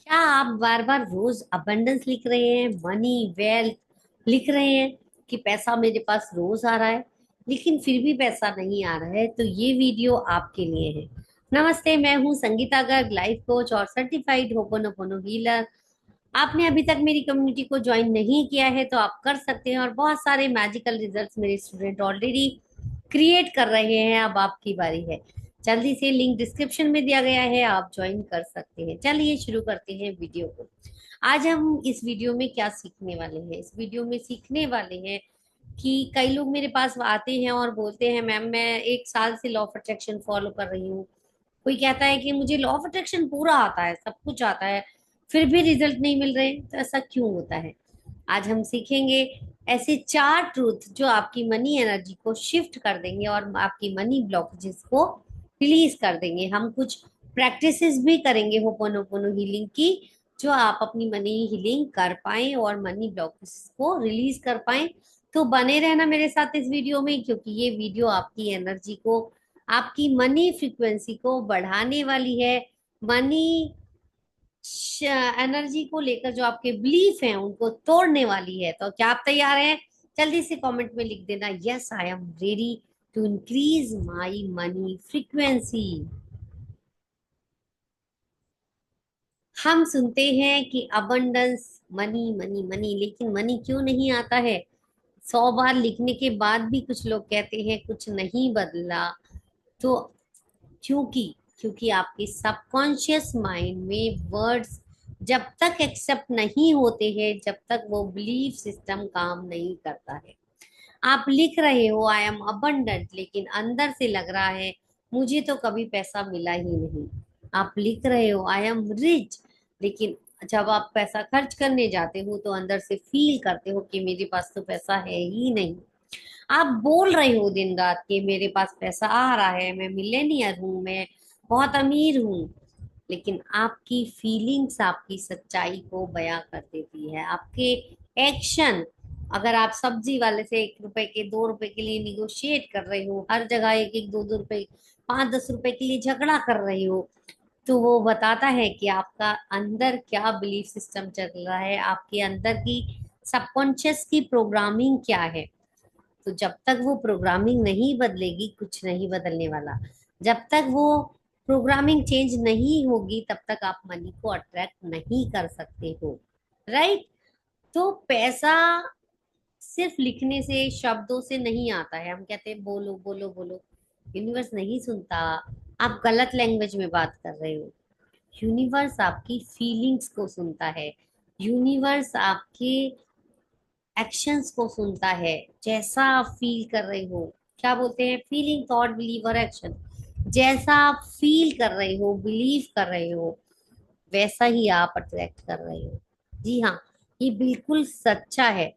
क्या आप बार बार रोज अबंडेंस लिख रहे हैं, मनी वेल्थ लिख रहे हैं कि पैसा मेरे पास रोज आ रहा है, लेकिन फिर भी पैसा नहीं आ रहा है? तो ये वीडियो आपके लिए है। नमस्ते, मैं हूँ संगीता गर्ग, लाइफ कोच और सर्टिफाइड होपोनोपोनो हीलर। आपने अभी तक मेरी कम्युनिटी को ज्वाइन नहीं किया है तो आप कर सकते हैं, और बहुत सारे मैजिकल रिजल्ट्स मेरे स्टूडेंट ऑलरेडी क्रिएट कर रहे हैं। अब आपकी बारी है। जल्दी से लिंक डिस्क्रिप्शन में दिया गया है, आप ज्वाइन कर सकते हैं। चलिए शुरू करते हैं वीडियो को। आज हम इस वीडियो में क्या सीखने वाले हैं? इस वीडियो में सीखने वाले हैं कि कई लोग मेरे पास आते हैं और बोलते हैं, मैम मैं 1 साल से लॉ ऑफ अट्रैक्शन फॉलो कर रही हूँ। कोई कहता है कि मुझे लॉ ऑफ अट्रैक्शन पूरा आता है, सब कुछ आता है, फिर भी रिजल्ट नहीं मिल रहे। तो ऐसा क्यों होता है? आज हम सीखेंगे ऐसे 4 ट्रूथ जो आपकी मनी एनर्जी को शिफ्ट कर देंगे और आपकी मनी ब्लॉकेजेस को रिलीज कर देंगे। हम कुछ प्रैक्टिसेस भी करेंगे होपोनोपोनो हीलिंग की, जो आप अपनी मनी हीलिंग कर पाए और मनी ब्लॉकेजेस को रिलीज कर पाए। तो बने रहना मेरे साथ इस वीडियो में, क्योंकि ये वीडियो आपकी एनर्जी को, आपकी मनी फ्रीक्वेंसी को बढ़ाने वाली है। मनी एनर्जी को लेकर जो आपके बिलीफ हैं उनको तोड़ने वाली है। तो क्या आप तैयार हैं? जल्दी से कमेंट में लिख देना, yes I am ready to increase my money frequency. हम सुनते हैं कि अबंडेंस, मनी मनी मनी, लेकिन मनी क्यों नहीं आता है? 100 बार लिखने के बाद भी कुछ लोग कहते हैं कुछ नहीं बदला। तो क्योंकि क्योंकि आपके सबकॉन्शियस माइंड में वर्ड्स जब तक एक्सेप्ट नहीं होते हैं, जब तक वो बिलीफ सिस्टम काम नहीं करता है। आप लिख रहे हो आई एम अबंडेंट, लेकिन अंदर से लग रहा है मुझे तो कभी पैसा मिला ही नहीं। आप लिख रहे हो आई एम रिच, लेकिन जब आप पैसा खर्च करने जाते हो तो अंदर से फील करते हो कि मेरे पास तो पैसा है ही नहीं। आप बोल रहे हो दिन रात कि मेरे पास पैसा आ रहा है, मैं मिलेनियर हूँ, मैं बहुत अमीर हूँ, लेकिन आपकी फीलिंग्स आपकी सच्चाई को बयां कर देती है। आपके एक्शन, अगर आप सब्जी वाले से 1 रुपए के 2 रुपए के लिए निगोशिएट कर रहे हो, हर जगह 1 1 2 2 रुपए 5 10 रुपए के लिए झगड़ा कर रहे हो, तो वो बताता है कि आपका अंदर क्या बिलीफ सिस्टम चल रहा है, आपके अंदर की सबकॉन्शियस की प्रोग्रामिंग क्या है। तो जब तक वो प्रोग्रामिंग नहीं बदलेगी, कुछ नहीं बदलने वाला। जब तक वो प्रोग्रामिंग चेंज नहीं होगी, तब तक आप मनी को अट्रैक्ट नहीं कर सकते हो। राइट? तो पैसा सिर्फ लिखने से, शब्दों से नहीं आता है। हम कहते हैं बोलो बोलो बोलो, यूनिवर्स नहीं सुनता। आप गलत लैंग्वेज में बात कर रहे हो। यूनिवर्स आपकी फीलिंग्स को सुनता है। यूनिवर्स आपके एक्शंस को सुनता है। जैसा आप फील कर रहे हो, क्या बोलते हैं, फीलिंग थॉट बिलीव और एक्शन। जैसा आप फील कर रहे हो, बिलीव कर रहे हो, वैसा ही आप अट्रैक्ट कर रहे हो। जी हाँ, ये बिल्कुल सच्चा है,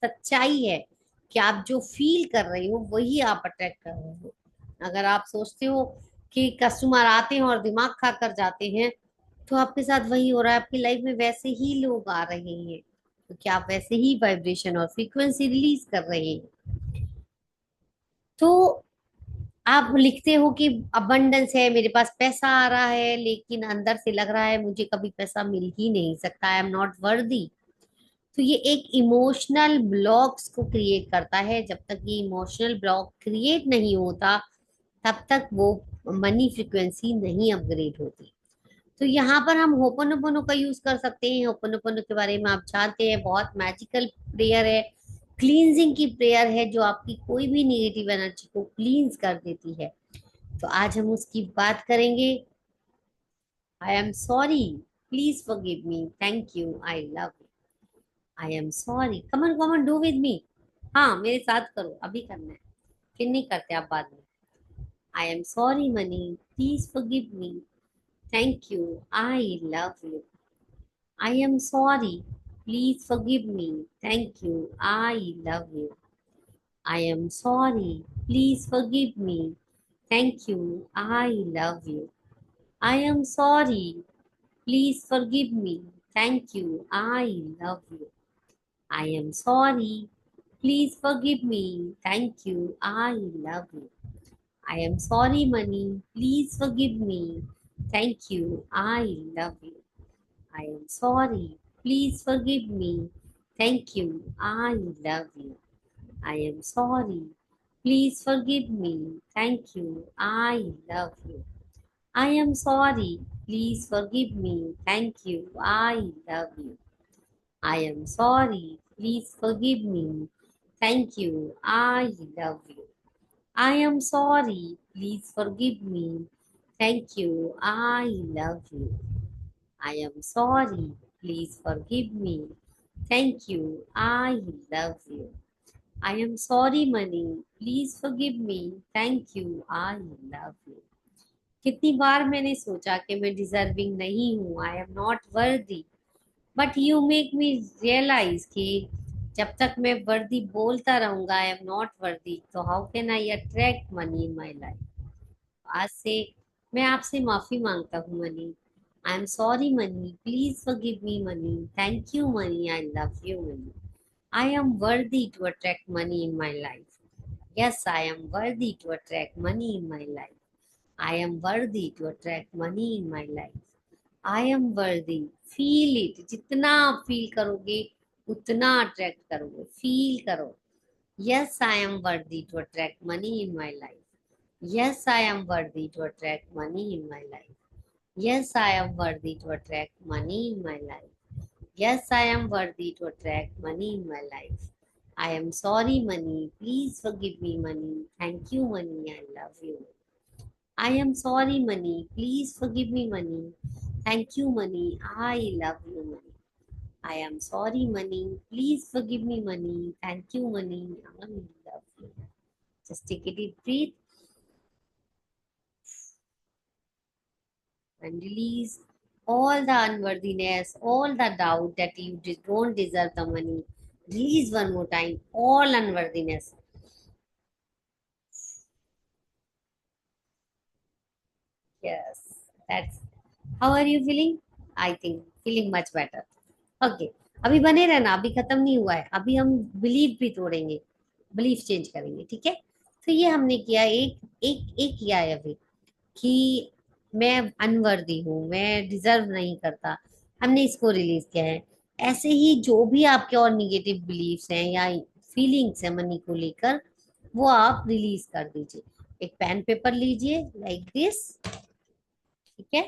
सच्चाई है कि आप जो फील कर रहे हो वही आप अट्रैक्ट कर रहे हो। अगर आप सोचते हो कि कस्टमर आते हैं और दिमाग खा कर जाते हैं, तो आपके साथ वही हो रहा है। आपकी लाइफ में वैसे ही लोग आ रहे हैं, क्योंकि आप वैसे ही वाइब्रेशन और फ्रीक्वेंसी रिलीज कर रहे हैं। तो आप लिखते हो कि अबंडेंस है, मेरे पास पैसा आ रहा है, लेकिन अंदर से लग रहा है मुझे कभी पैसा मिल ही नहीं सकता, आई एम नॉट वर्दी। तो ये एक इमोशनल ब्लॉक्स को क्रिएट करता है। जब तक ये इमोशनल ब्लॉक क्रिएट नहीं होता, तब तक वो मनी फ्रिक्वेंसी नहीं अपग्रेड होती। तो यहाँ पर हम होपोनोपोनो का यूज कर सकते हैं। होपोनोपोनो के बारे में आप जानते हैं, बहुत मैजिकल प्रेयर है, क्लींजिंग की प्रेयर है, जो आपकी कोई भी नेगेटिव एनर्जी को क्लींस कर देती है। तो आज हम उसकी बात करेंगे। I am sorry, please forgive me, thank you, I love you. I am sorry, come on come on do with me. हाँ, मेरे साथ करो, अभी करना है, फिर नहीं करते आप बाद में। आई am sorry money, please forgive me, thank you, I love you. I am sorry. Please forgive me. Thank you. I love you. I am sorry. Please forgive me. Thank you. I love you. I am sorry. Please forgive me. Thank you. I love you. I am sorry. Please forgive me. Thank you. I love you. I am sorry, money. Please forgive me. Thank you. I love you. I am sorry. Please forgive me. Thank you. I love you. I am sorry. Please forgive me. Thank you. I love you. I am sorry. Please forgive me. Thank you. I love you. I am sorry. Please forgive me. Thank you. I love you. I am sorry. Please forgive me. Thank you. I love you. I am sorry. Please forgive me. Thank you. I love you. I am sorry, money. Please forgive me. Thank you. I love you. कितनी बार मैंने सोचा कि मैं deserving नहीं हूँ, I am not worthy, but you make me realise कि जब तक मैं वर्दी बोलता रहूंगा आई एम नॉट वर्दी, तो how can I attract money in my life. आज से मैं आपसे माफी मांगता हूँ money. I am sorry money, please forgive me money, thank you money, I love you money. I am worthy to attract money in my life. Yes, I am worthy to attract money in my life. I am worthy to attract money in my life. I am worthy. Feel it, जितना आप feel करोगे उतना attract करोगे। Feel करो। Yes, I am worthy to attract money in my life. Yes, I am worthy to attract money in my life. Yes, I am worthy to attract money in my life. Yes, I am worthy to attract money in my life. I am sorry money, please forgive me money, thank you money, I love you. I am sorry, money. Please forgive me, money. Thank you, money. I love you, money. I am sorry, money. Please forgive me, money. Thank you, money. I love you. Just take a deep breath and release all the unworthiness, all the doubt that you don't deserve the money. Release one more time all unworthiness. Yes, that's. How are you feeling? I think feeling much better. Okay, अभी बने रहना, अभी खत्म नहीं हुआ है, अभी हम बिलीफ भी तोड़ेंगे, बिलीफ चेंज करेंगे, ठीक है। तो ये हमने किया, एक एक एक किया है अभी कि मैं अनवर्दी हूँ, मैं डिजर्व नहीं करता, हमने इसको रिलीज किया है। ऐसे ही जो भी आपके और निगेटिव बिलीफ्स हैं या फीलिंग्स हैं मनी को लेकर, वो आप रिलीज कर दीजिए। एक पेन पेपर लीजिए लाइक दिस, ठीक है।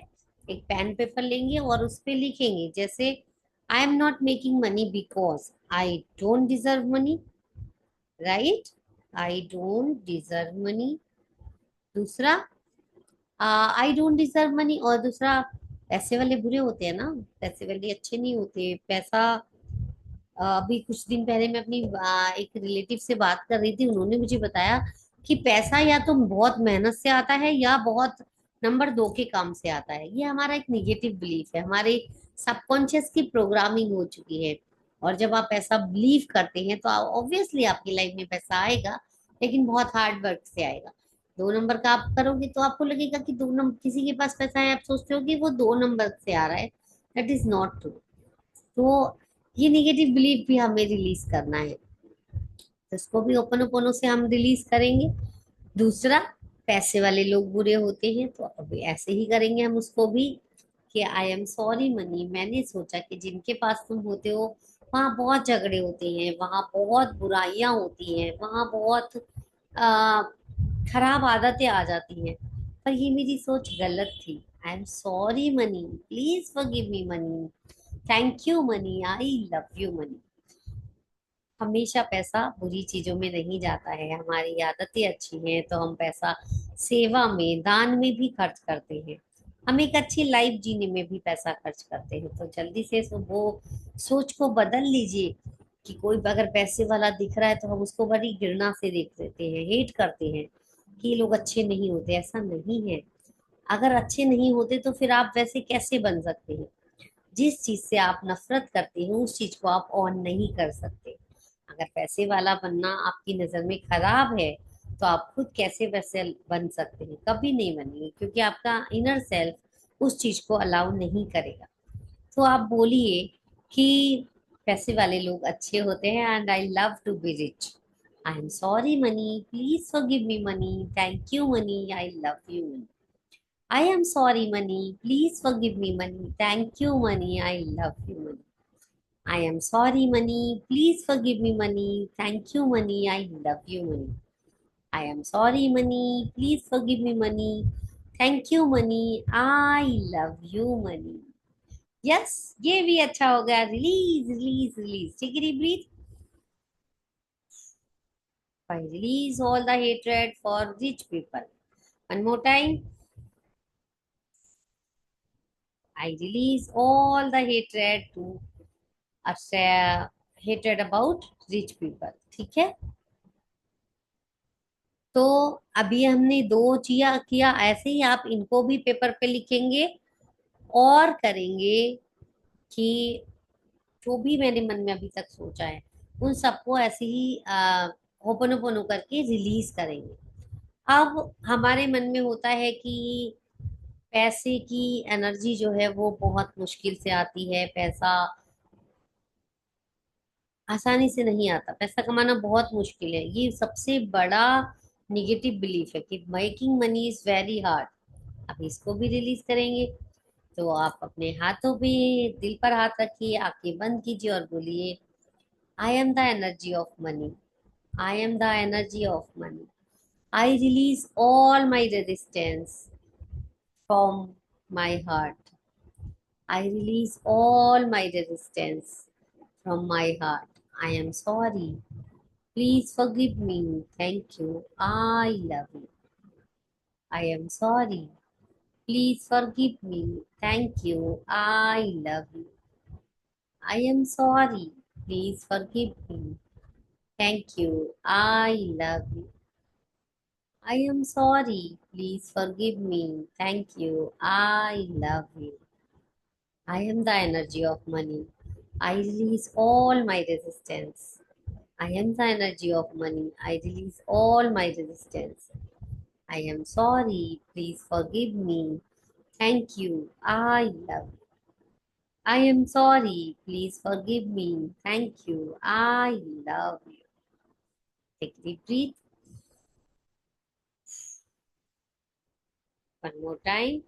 एक पेन पेपर लेंगे और उस पे लिखेंगे, जैसे आई am not making money because I don't deserve money, right. I don't deserve money. दूसरा, आई डोंट डिजर्व मनी। और दूसरा, पैसे वाले बुरे होते हैं ना, पैसे वाले अच्छे नहीं होते। पैसा, अभी कुछ दिन पहले मैं अपनी एक रिलेटिव से बात कर रही थी, उन्होंने मुझे बताया कि पैसा या तो बहुत मेहनत से आता है या बहुत नंबर दो के काम से आता है। ये हमारा एक निगेटिव बिलीफ है, हमारे सबकॉन्शियस की प्रोग्रामिंग हो चुकी है। और जब आप ऐसा बिलीव करते हैं तो ऑब्वियसली आपकी लाइफ में पैसा आएगा, लेकिन बहुत हार्ड वर्क से आएगा। दो नंबर का आप करोगे तो आपको लगेगा कि दो नंबर, किसी के पास पैसा है, आप सोचते हो कि वो दो नंबर से आ रहा है। That is not true. तो ये नेगेटिव बिलीफ भी हमें रिलीज करना है, तो इसको भी ओपन ओपनों से हम रिलीज करेंगे। दूसरा, पैसे वाले लोग बुरे होते हैं, तो अभी ऐसे ही करेंगे हम उसको भी कि आई एम सॉरी मनी, मैंने सोचा कि जिनके पास तुम होते हो वहाँ बहुत झगड़े होते हैं, वहाँ बहुत बुराइयां होती हैं, वहाँ बहुत आ, खराब आदतें आ जाती हैं, पर ये मेरी सोच गलत थी। आई am sorry money, please forgive me money, thank you money, I love you money. हमेशा पैसा बुरी चीजों में नहीं जाता है, हमारी आदतें अच्छी हैं तो हम पैसा सेवा में, दान में भी खर्च करते हैं। हम एक अच्छी लाइफ जीने में भी पैसा खर्च करते हैं। तो जल्दी से वो सोच को बदल लीजिए कि कोई अगर पैसे वाला दिख रहा है तो हम उसको बड़ी घृणा से देख लेते हैं, हेट करते हैं कि ये लोग अच्छे नहीं होते। ऐसा नहीं है। अगर अच्छे नहीं होते तो फिर आप वैसे कैसे बन सकते हैं। जिस चीज से आप नफरत करते हैं उस चीज को आप ऑन नहीं कर सकते। अगर पैसे वाला बनना आपकी नजर में खराब है तो आप खुद कैसे वैसे बन सकते हैं, कभी नहीं बनेंगे, क्योंकि आपका इनर सेल्फ उस चीज को अलाउ नहीं करेगा। तो आप बोलिए कि पैसे वाले लोग अच्छे होते हैं, and I love to be rich. I am sorry money, please forgive me money, thank you money, I love you money. I am sorry, money. Please forgive me, money. Thank you, money. I love you, money. I am sorry, money. Please forgive me, money. Thank you, money. I love you, money. I am sorry, money. Please forgive me, money. Thank you, money. I love you, money. Yes, ये भी अच्छा हो गया. Release release release. Take it breath. I release all the hatred for rich people. One more time. I release all the hatred to hatred about rich people. ठीक है. तो अभी हमने दो चिया किया. ऐसे ही आप इनको भी पेपर पे लिखेंगे और करेंगे कि जो भी मैंने मन में अभी तक सोचा है उन सबको ऐसे ही होपनोपोनो करके रिलीज करेंगे. अब हमारे मन में होता है कि पैसे की एनर्जी जो है वो बहुत मुश्किल से आती है. पैसा आसानी से नहीं आता. पैसा कमाना बहुत मुश्किल है. ये सबसे बड़ा निगेटिव बिलीफ है कि making money is very hard. अब इसको भी रिलीज करेंगे. तो आप अपने हाथों पे दिल पर हाथ रखिए, आंखें बंद कीजिए और बोलिए, I am the energy of money. I am the energy of money. I release all my resistance from my heart. I release all my resistance from my heart. I am sorry. Please forgive me. Thank you. I love you. I am sorry. Please forgive me. Thank you. I love you. I am sorry. Please forgive me. Thank you. I love you. I am sorry. Please forgive me. Thank you. I love you. I am the energy of money. I release all my resistance. I am the energy of money. I release all my resistance. I am sorry. Please forgive me. Thank you. I love you. I am sorry. Please forgive me. Thank you. I love you. Take a deep breath. One more time.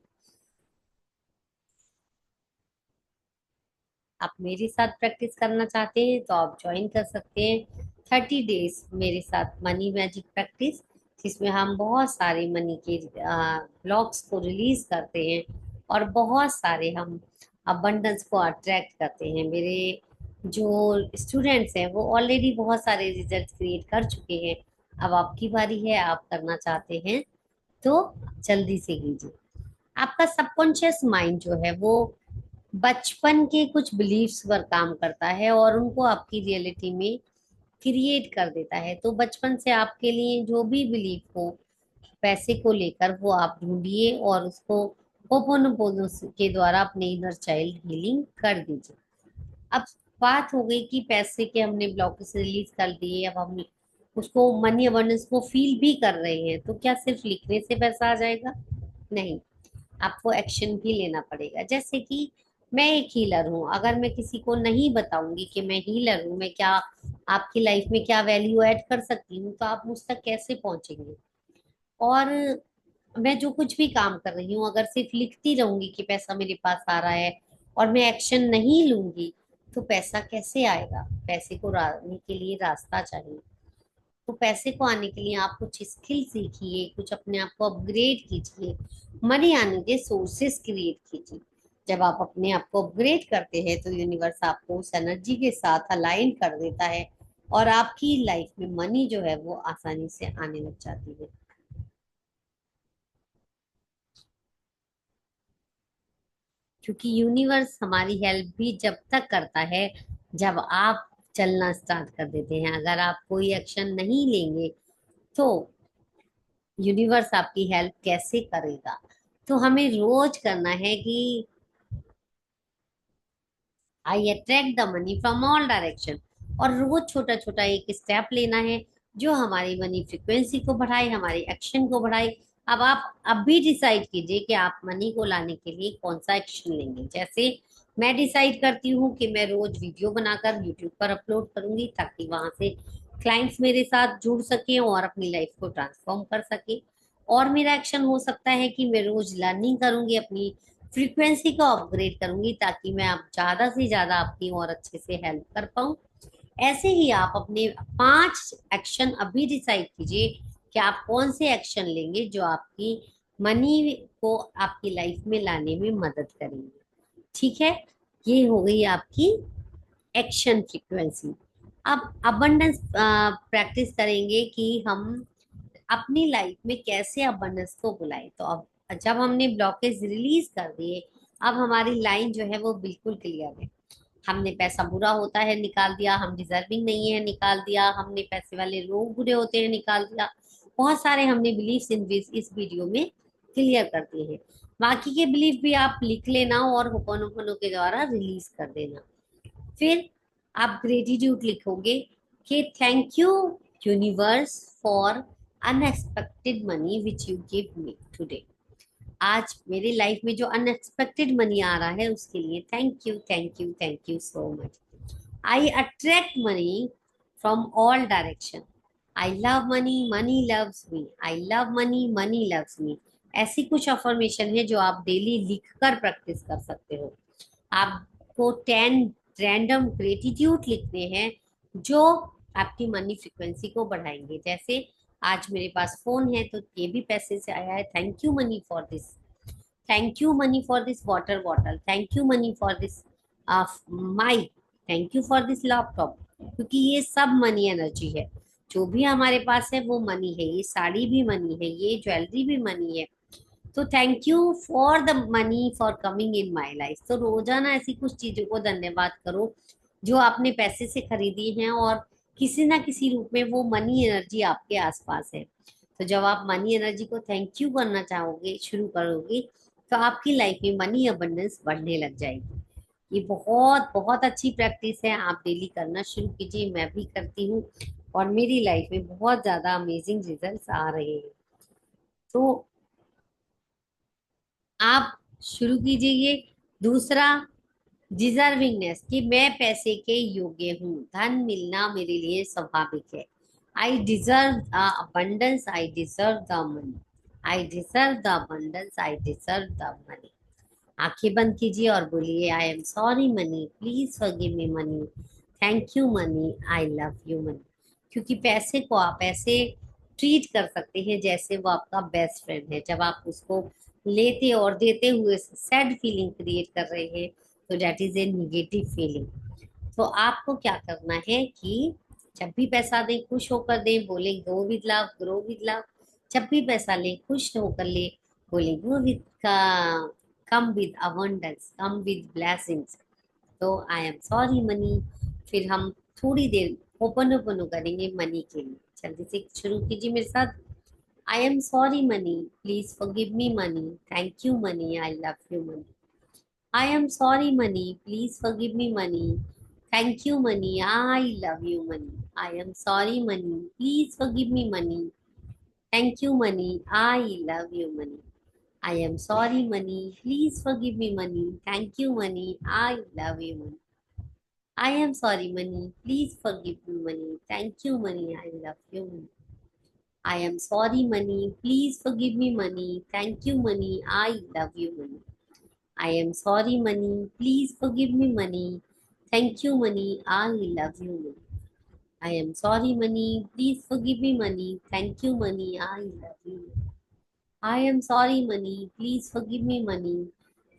आप मेरे साथ practice करना चाहते हैं तो आप join कर सकते हैं 30 डेज मेरे साथ मनी मैजिक प्रैक्टिस, जिसमें हम बहुत सारे मनी के ब्लॉक्स को रिलीज करते हैं और बहुत सारे हम अबंडेंस को अट्रैक्ट करते हैं. मेरे जो स्टूडेंट्स हैं वो ऑलरेडी बहुत सारे रिजल्ट क्रिएट कर चुके हैं. अब आपकी बारी है. आप करना चाहते हैं तो जल्दी से कीजिए. आपका सबकॉन्शियस माइंड जो है वो बचपन के कुछ बिलीफ्स पर काम करता है और उनको आपकी रियलिटी में क्रिएट कर देता है. तो बचपन से आपके लिए जो भी बिलीफ हो पैसे को लेकर वो आप ढूंढिए और उसको होपोनोपोनो के द्वारा अपने इनर चाइल्ड हीलिंग कर दीजिए. अब बात हो गई कि पैसे के हमने ब्लॉकेज रिलीज कर दिए. अब हम उसको मनी अबंडेंस को फील भी कर रहे हैं. तो क्या सिर्फ लिखने से पैसा आ जाएगा? नहीं, आपको एक्शन भी लेना पड़ेगा. जैसे कि मैं एक हीलर हूँ. अगर मैं किसी को नहीं बताऊंगी कि मैं हीलर हूँ, मैं क्या आपकी लाइफ में क्या वैल्यू ऐड कर सकती हूँ, तो आप मुझ तक कैसे पहुंचेंगे? और मैं जो कुछ भी काम कर रही हूँ अगर सिर्फ लिखती रहूंगी कि पैसा मेरे पास आ रहा है और मैं एक्शन नहीं लूंगी, तो पैसा कैसे आएगा? पैसे को आने के लिए रास्ता चाहिए. तो पैसे को आने के लिए आप कुछ स्किल सीखिए, कुछ अपने आप को अपग्रेड कीजिए, मनी आने के सोर्सेस क्रिएट कीजिए. जब आप अपने आप को अपग्रेड करते हैं तो यूनिवर्स आपको उस एनर्जी के साथ अलाइन कर देता है और आपकी लाइफ में मनी जो है वो आसानी से आने लग जाती है. क्योंकि यूनिवर्स हमारी हेल्प भी जब तक करता है जब आप चलना स्टार्ट कर देते हैं. अगर आप कोई एक्शन नहीं लेंगे तो यूनिवर्स आपकी हेल्प कैसे करेगा? तो हमें रोज करना है कि I attract the money from all direction. और रोज छोटा छोटा एक स्टेप लेना है जो हमारी मनी फ्रिक्वेंसी को बढ़ाए, हमारे एक्शन को बढ़ाए. अब आप अब भी डिसाइड कीजिए कि आप मनी को लाने के लिए कौन सा एक्शन लेंगे. जैसे मैं डिसाइड करती हूँ कि मैं रोज वीडियो बनाकर यूट्यूब पर अपलोड करूंगी ताकि वहां से क्लाइंट्स मेरे साथ जुड़ सके और अपनी लाइफ को ट्रांसफॉर्म कर सके. और मेरा एक्शन हो सकता है कि मैं रोज लर्निंग करूंगी, अपनी फ्रीक्वेंसी को अपग्रेड करूंगी, ताकि मैं आप ज्यादा से ज्यादा आपकी और अच्छे से हेल्प कर पाऊं। ऐसे ही आप अपने 5 एक्शन अभी डिसाइड कीजिए कि आप कौन से एक्शन लेंगे जो आपकी मनी को आपकी लाइफ में लाने में मदद करेंगे। ठीक है, ये हो गई आपकी एक्शन फ्रीक्वेंसी। अब अबंडेंस प्रैक्टिस करेंगे कि हम अपनी लाइफ में कैसे अबंडेंस को बुलाए। तो अब जब हमने ब्लॉकेज रिलीज कर दिए, अब हमारी लाइन जो है वो बिल्कुल क्लियर है। हमने पैसा बुरा होता है निकाल दिया, हम डिजर्विंग नहीं है निकाल दिया, हमने पैसे वाले लोग बुरे होते हैं निकाल दिया। बहुत सारे हमने बिलीफ इन इस वीडियो में क्लियर कर दिए हैं। बाकी के बिलीफ भी आप लिख लेना और होपोनोपोनो के द्वारा रिलीज कर देना। फिर आप ग्रेटिट्यूड लिखोगे कि thank you universe for unexpected money which you give me today. आज मेरी लाइफ में जो अनएक्सपेक्टेड मनी आ रहा है उसके लिए thank you, thank you, thank you so much. I attract money from all direction. I love money, money loves me. I love money, money loves me. ऐसी कुछ अफर्मेशन है जो आप डेली लिखकर प्रैक्टिस कर सकते हो। आपको 10 रैंडम ग्रेटिट्यूड लिखने हैं जो आपकी मनी फ्रीक्वेंसी को बढ़ाएंगे। जैसे आज मेरे पास फोन है तो ये भी पैसे से आया है, thank you money for this. Thank you money for this water bottle. Thank you money for this mic. Thank you for this laptop. क्योंकि ये सब मनी एनर्जी है। जो भी हमारे पास है वो मनी है। ये साड़ी भी मनी है, ये ज्वेलरी भी मनी है। तो thank you for the money for coming in my life. तो रोजाना ऐसी कुछ चीजों को धन्यवाद करो जो आपने पैसे से खरीदी हैं, और किसी ना किसी रूप में वो मनी एनर्जी आपके आसपास है। तो जब आप मनी एनर्जी को थैंक यू करना चाहोगे, शुरू करोगे, तो आपकी लाइफ में मनी अबंडेंस बढ़ने लग जाएगी। ये बहुत बहुत अच्छी प्रैक्टिस है, आप डेली करना शुरू कीजिए। मैं भी करती हूँ और मेरी लाइफ में बहुत ज्यादा अमेजिंग रिजल्ट्स आ रहे हैं। तो आप शुरू कीजिए ये। दूसरा, डिजर्विंगनेस, कि मैं पैसे के योग्य हूँ, धन मिलना मेरे लिए स्वाभाविक है। I deserve the abundance, I deserve the money. I deserve the abundance, I deserve the money. आंखें बंद कीजिए और बोलिए, आई am sorry money, please forgive me money. Thank you money, I love you money. क्योंकि पैसे को आप ऐसे ट्रीट कर सकते हैं जैसे वो आपका बेस्ट फ्रेंड है। जब आप उसको लेते और देते हुए सैड फीलिंग क्रिएट कर रहे हैं, तो debt is a negative feeling. तो आपको क्या करना है कि जब भी पैसा दें खुश होकर दें, बोले go with love, grow with love. जब भी पैसा लें खुश होकर ले, बोले गो विद का, come with abundance, come with blessings. तो आई एम सॉरी मनी। फिर हम थोड़ी देर ओपन ओपन करेंगे मनी के लिए। जल्दी से शुरू कीजिए मेरे साथ। आई am sorry money, please forgive me money. Thank you money, I love you money. I am sorry, money. Please forgive me, money. Thank you, money. I love you, money. I am sorry, money. Please forgive me, money. Thank you, money. I love you, money. I am sorry, money. Please forgive me, money. Thank you, money. I love you, money. I am sorry, money. Please forgive me, money. Thank you, money. I love you, money. I am sorry, money. Please forgive me, money. Thank you, money. I love you, money. I am sorry, money. Please forgive me, money. Thank you, money. I love you, money. I am sorry, money. Please forgive me, money. Thank you, money. I love you. I am sorry, money. Please forgive me, money.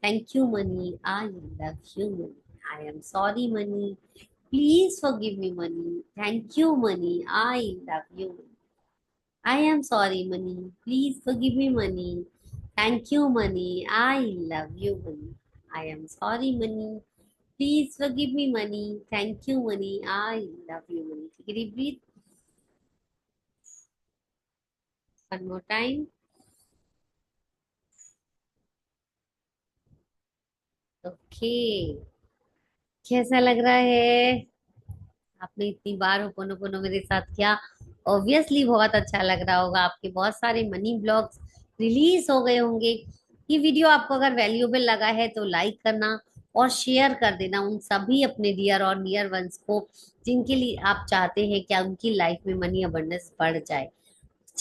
Thank you, money. I love you, money. I am sorry, money. Please forgive me, money. Thank you, money. I love you, money. I am sorry, money. Please forgive me, money. Thank you, money. I love you, money. I am sorry, money. Please forgive me, money. Thank you, money. I love you, money. Take a deep breath. One more time. Okay. कैसा लग रहा है? आपने इतनी बार ho'oponopono मेरे साथ किया, obviously बहुत अच्छा लग रहा होगा। आपके बहुत सारे मनी ब्लॉग्स रिलीज हो गए होंगे। ये वीडियो आपको अगर वैल्यूएबल लगा है तो लाइक करना और शेयर कर देना उन सभी अपने डियर और नियर वंस को जिनके लिए आप चाहते हैं कि उनकी लाइफ में मनी अबंडेंस बढ़ जाए।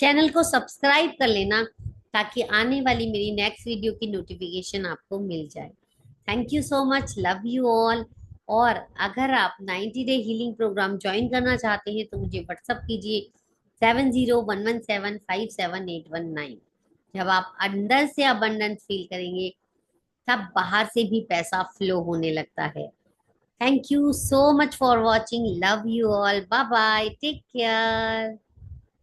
चैनल को सब्सक्राइब कर लेना ताकि आने वाली मेरी नेक्स्ट वीडियो की नोटिफिकेशन आपको मिल जाए। Thank you so much, love you all. और अगर आप 90 डे हीलिंग प्रोग्राम ज्वाइन करना चाहते हैं तो मुझे व्हाट्सअप कीजिए 7011757819। जब आप अंदर से अबंडेंस फील करेंगे तब बाहर से भी पैसा फ्लो होने लगता है। Thank you so much for watching, love you all, bye bye, take care.